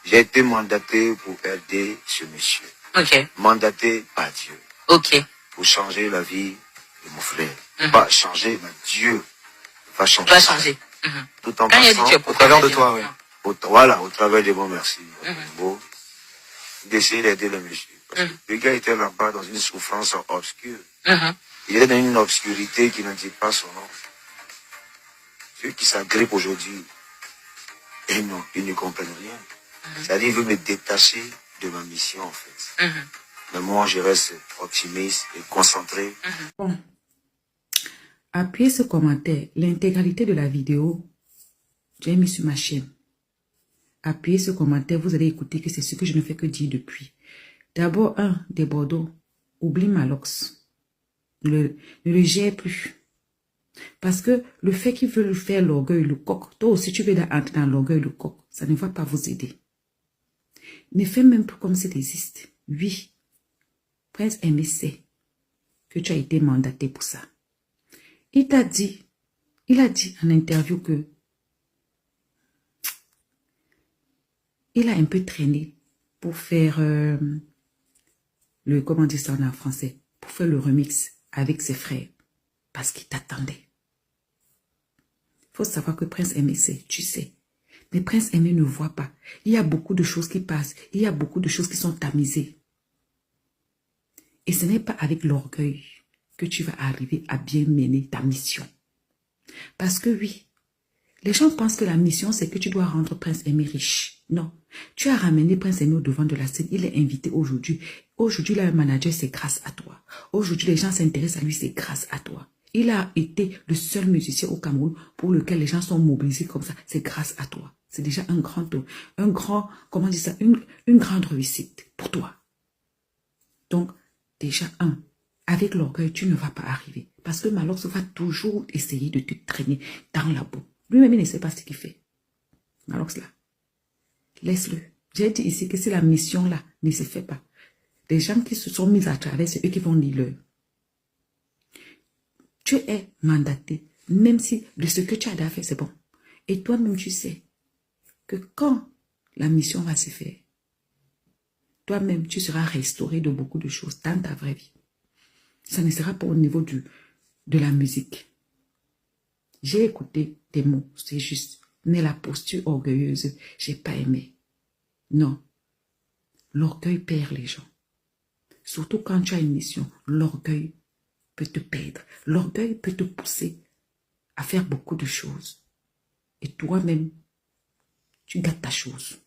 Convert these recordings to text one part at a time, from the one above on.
J'ai été mandaté pour aider ce monsieur. Ok. Mandaté par Dieu. Ok. Pour changer la vie de mon frère. Pas changer, mais Dieu va changer. Va changer. Tout en Quand il a dit passant, Dieu, Au travers de toi, oui. Voilà, au travers de bon merci. Bon, d'essayer d'aider le monsieur. Parce que le gars était là-bas dans une souffrance obscure. Il est dans une obscurité qui ne dit pas son nom. Ceux qui s'agrippent aujourd'hui, et non, ils ne comprennent rien. C'est-à-dire, il veut me détacher de ma mission, en fait. Mais moi, je reste optimiste et concentré. Bon. Appuyez ce commentaire. L'intégralité de la vidéo, j'ai mis sur ma chaîne. Appuyez ce commentaire, vous allez écouter que c'est ce que je ne fais que dire depuis. D'abord, des Bordeaux, oublie Malox. Ne le gère plus. Parce que le fait qu'ils veulent faire l'orgueil, le coq, toi aussi tu veux entrer dans l'orgueil, le coq, ça ne va pas vous aider. Ne fais même plus comme ça existe. Oui, Prince Aimé sait que tu as été mandaté pour ça. Il a dit en interview que il a un peu traîné pour faire comment dire ça en français, pour faire le remix avec ses frères, parce qu'il t'attendait. Il faut savoir que Prince Aimé sait, tu sais. Mais Prince Aimé ne voit pas. Il y a beaucoup de choses qui passent. Il y a beaucoup de choses qui sont tamisées. Et ce n'est pas avec l'orgueil que tu vas arriver à bien mener ta mission. Parce que oui, les gens pensent que la mission, c'est que tu dois rendre Prince Aimé riche. Non. Tu as ramené Prince Aimé au devant de la scène. Il est invité aujourd'hui. Aujourd'hui, là, le manager, c'est grâce à toi. Aujourd'hui, les gens s'intéressent à lui, c'est grâce à toi. Il a été le seul musicien au Cameroun pour lequel les gens sont mobilisés comme ça. C'est grâce à toi. C'est déjà comment dire ça, une grande réussite pour toi. Donc, déjà, avec l'orgueil, tu ne vas pas arriver. Parce que Malox va toujours essayer de te traîner dans la boue. Lui-même, il ne sait pas ce qu'il fait. Malox, là, laisse-le. J'ai dit ici que si la mission, là, ne se fait pas, les gens qui se sont mis à travers, c'est eux qui vont lire l'heure. Tu es mandaté, même si de ce que tu as déjà fait, c'est bon. Et toi-même, tu sais que quand la mission va se faire, toi-même, tu seras restauré de beaucoup de choses dans ta vraie vie. Ça ne sera pas au niveau de la musique. J'ai écouté tes mots, c'est juste. Mais la posture orgueilleuse, j'ai pas aimé. Non. L'orgueil perd les gens. Surtout quand tu as une mission, l'orgueil peut te perdre. L'orgueil peut te pousser à faire beaucoup de choses. Et toi-même, tu gâtes ta chose.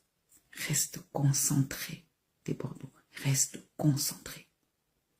Reste concentré, des Bordeaux. Reste concentré.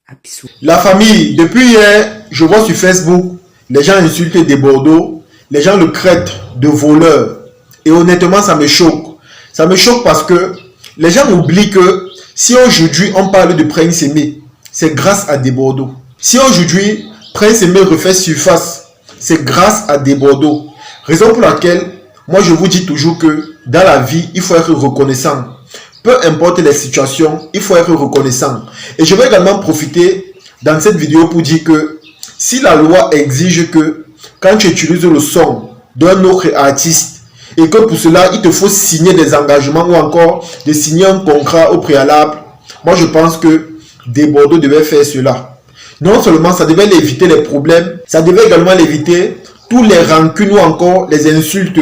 Abissou. La famille, depuis hier, je vois sur Facebook, les gens insultent des Bordeaux, les gens le traitent de voleur. Et honnêtement, ça me choque. Ça me choque parce que les gens oublient que si aujourd'hui on parle de Prince Aimé, c'est grâce à des Bordeaux. Si aujourd'hui Prince Aimé refait surface, c'est grâce à des Bordeaux. Raison pour laquelle, moi je vous dis toujours que dans la vie, il faut être reconnaissant. Peu importe les situations, il faut être reconnaissant. Et je vais également profiter dans cette vidéo pour dire que si la loi exige que quand tu utilises le son d'un autre artiste et que pour cela, il te faut signer des engagements ou encore de signer un contrat au préalable, moi je pense que des Bordeaux devaient faire cela. Non seulement ça devait éviter les problèmes, ça devait également éviter tous les rancunes ou encore les insultes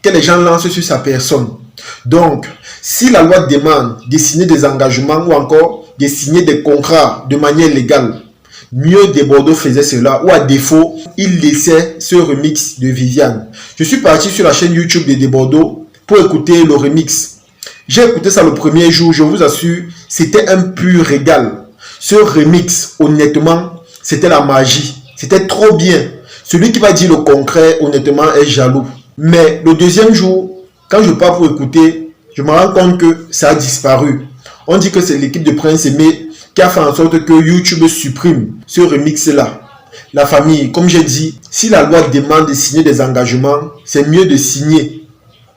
que les gens lancent sur sa personne. Donc, si la loi demande de signer des engagements ou encore de signer des contrats de manière légale, mieux des Bordeaux faisait cela, ou à défaut, il laissait ce remix de Viviane. Je suis parti sur la chaîne YouTube de Bordeaux pour écouter le remix. J'ai écouté ça le premier jour, je vous assure, c'était un pur régal. Ce remix, honnêtement, c'était la magie. C'était trop bien. Celui qui va dire le concret, honnêtement, est jaloux. Mais le deuxième jour, quand je pars pour écouter, je me rends compte que ça a disparu. On dit que c'est l'équipe de Prince Aimé qui a fait en sorte que YouTube supprime ce remix-là. La famille, comme j'ai dit, si la loi demande de signer des engagements, c'est mieux de signer.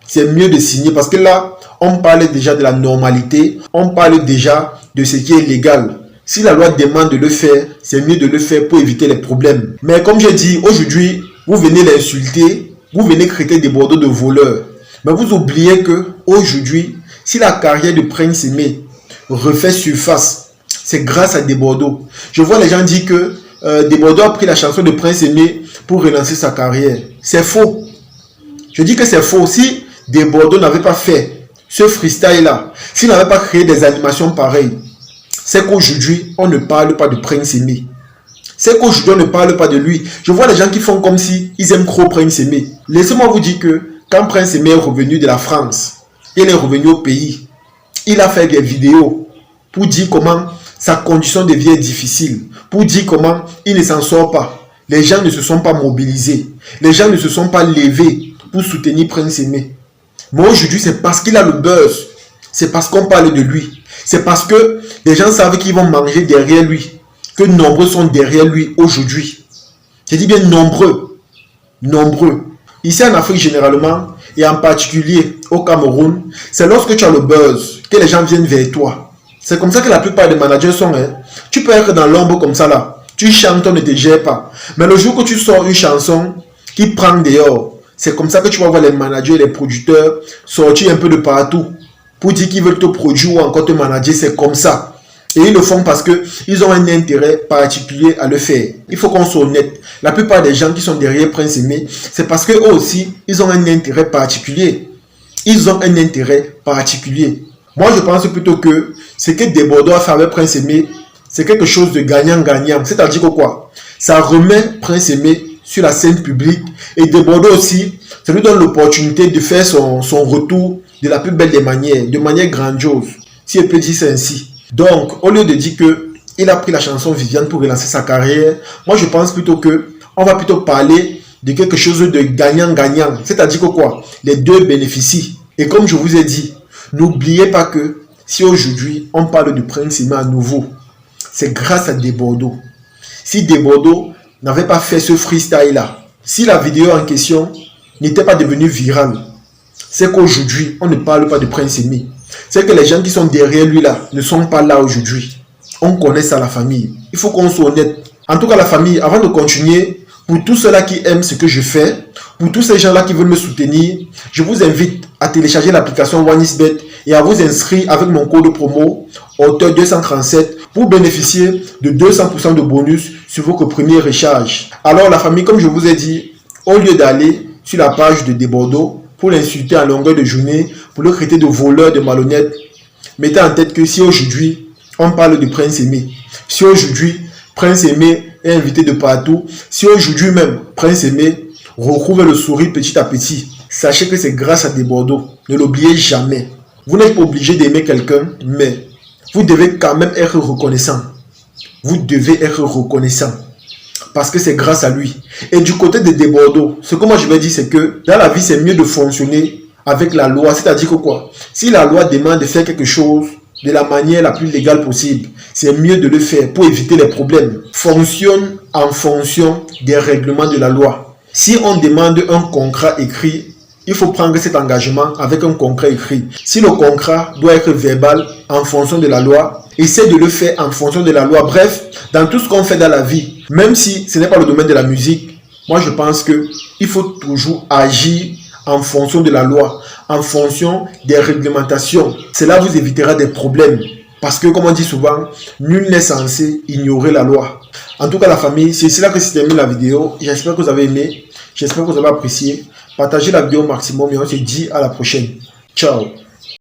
C'est mieux de signer parce que là, on parle déjà de la normalité, on parle déjà de ce qui est légal. Si la loi demande de le faire, c'est mieux de le faire pour éviter les problèmes. Mais comme j'ai dit, aujourd'hui, vous venez l'insulter, vous venez traiter des Bordeaux de voleurs. Mais vous oubliez que aujourd'hui, Si la carrière de Prince Aimé refait surface, c'est grâce à Desbordeaux. Je vois les gens dire que Desbordeaux a pris la chanson de Prince Aimé pour relancer sa carrière. C'est faux. Je dis que c'est faux. Si Desbordeaux n'avait pas fait ce freestyle-là, s'il n'avait pas créé des animations pareilles, c'est qu'aujourd'hui, on ne parle pas de Prince Aimé. C'est qu'aujourd'hui, on ne parle pas de lui. Je vois les gens qui font comme si ils aiment trop Prince Aimé. Laissez-moi vous dire que quand Prince Aimé est revenu de la France, il est revenu au pays, il a fait des vidéos pour dire comment sa condition de vie est difficile, pour dire comment il ne s'en sort pas. Les gens ne se sont pas mobilisés. Les gens ne se sont pas levés pour soutenir Prince Aimé. Mais aujourd'hui, c'est parce qu'il a le buzz. C'est parce qu'on parle de lui. C'est parce que les gens savent qu'ils vont manger derrière lui. Que nombreux sont derrière lui aujourd'hui. Je dis bien nombreux. Nombreux. Ici en Afrique généralement, et en particulier au Cameroun, c'est lorsque tu as le buzz que les gens viennent vers toi. C'est comme ça que la plupart des managers sont. Tu peux être dans l'ombre comme ça là. Tu chantes, on ne te gère pas. Mais le jour que tu sors une chanson qui prend dehors, c'est comme ça que tu vas voir les managers et les producteurs sortir un peu de partout pour dire qu'ils veulent te produire ou encore te manager. C'est comme ça. Et ils le font parce qu'ils ont un intérêt particulier à le faire. Il faut qu'on soit honnête. La plupart des gens qui sont derrière Prince Aimé, c'est parce qu'eux aussi, ils ont un intérêt particulier. Ils ont un intérêt particulier. Moi, je pense plutôt que ce que Desbordeaux a fait avec Prince Aimé, c'est quelque chose de gagnant-gagnant. C'est-à-dire que quoi? Ça remet Prince Aimé sur la scène publique. Et Desbordeaux aussi, ça lui donne l'opportunité de faire son retour de la plus belle des manières, de manière grandiose, si elle peut dire ça ainsi. Donc, au lieu de dire qu'il a pris la chanson Viviane pour relancer sa carrière, moi je pense plutôt on va plutôt parler de quelque chose de gagnant-gagnant. C'est-à-dire que quoi? Les deux bénéficient. Et comme je vous ai dit, n'oubliez pas que si aujourd'hui on parle de Prince Aimé à nouveau, c'est grâce à Desbordeaux. Si Desbordeaux n'avait pas fait ce freestyle-là, si la vidéo en question n'était pas devenue virale, c'est qu'aujourd'hui, on ne parle pas de Prince Aimé. C'est que les gens qui sont derrière lui là ne sont pas là aujourd'hui. On connaît ça, la famille. Il faut qu'on soit honnête. En tout cas, la famille, avant de continuer, pour tous ceux-là qui aiment ce que je fais, pour tous ces gens-là qui veulent me soutenir, je vous invite à télécharger l'application OneIsBet et à vous inscrire avec mon code promo auteur 237 pour bénéficier de 200% de bonus sur votre premier recharge. Alors la famille, comme je vous ai dit, au lieu d'aller sur la page de Desbordeaux pour l'insulter en longueur de journée, pour le traiter de voleur, de malhonnête, mettez en tête que si aujourd'hui on parle de Prince Aimé, si aujourd'hui Prince Aimé est invité de partout, si aujourd'hui même Prince Aimé recouvre le sourire petit à petit, sachez que c'est grâce à Desbordeaux. Ne l'oubliez jamais. Vous n'êtes pas obligé d'aimer quelqu'un, mais vous devez quand même être reconnaissant. Vous devez être reconnaissant. Parce que c'est grâce à lui. Et du côté de Desbordeaux, ce que moi je vais dire, c'est que dans la vie, c'est mieux de fonctionner avec la loi. C'est-à-dire que quoi? Si la loi demande de faire quelque chose de la manière la plus légale possible, c'est mieux de le faire pour éviter les problèmes. Fonctionne en fonction des règlements de la loi. Si on demande un contrat écrit, il faut prendre cet engagement avec un contrat écrit. Si le contrat doit être verbal en fonction de la loi, essaie de le faire en fonction de la loi. Bref, dans tout ce qu'on fait dans la vie, même si ce n'est pas le domaine de la musique, moi je pense qu'il faut toujours agir en fonction de la loi, en fonction des réglementations. Cela vous évitera des problèmes. Parce que, comme on dit souvent, nul n'est censé ignorer la loi. En tout cas, la famille, c'est cela que c'est aimé la vidéo. J'espère que vous avez aimé. J'espère que vous avez apprécié. Partagez la vidéo au maximum et on se dit à la prochaine. Ciao.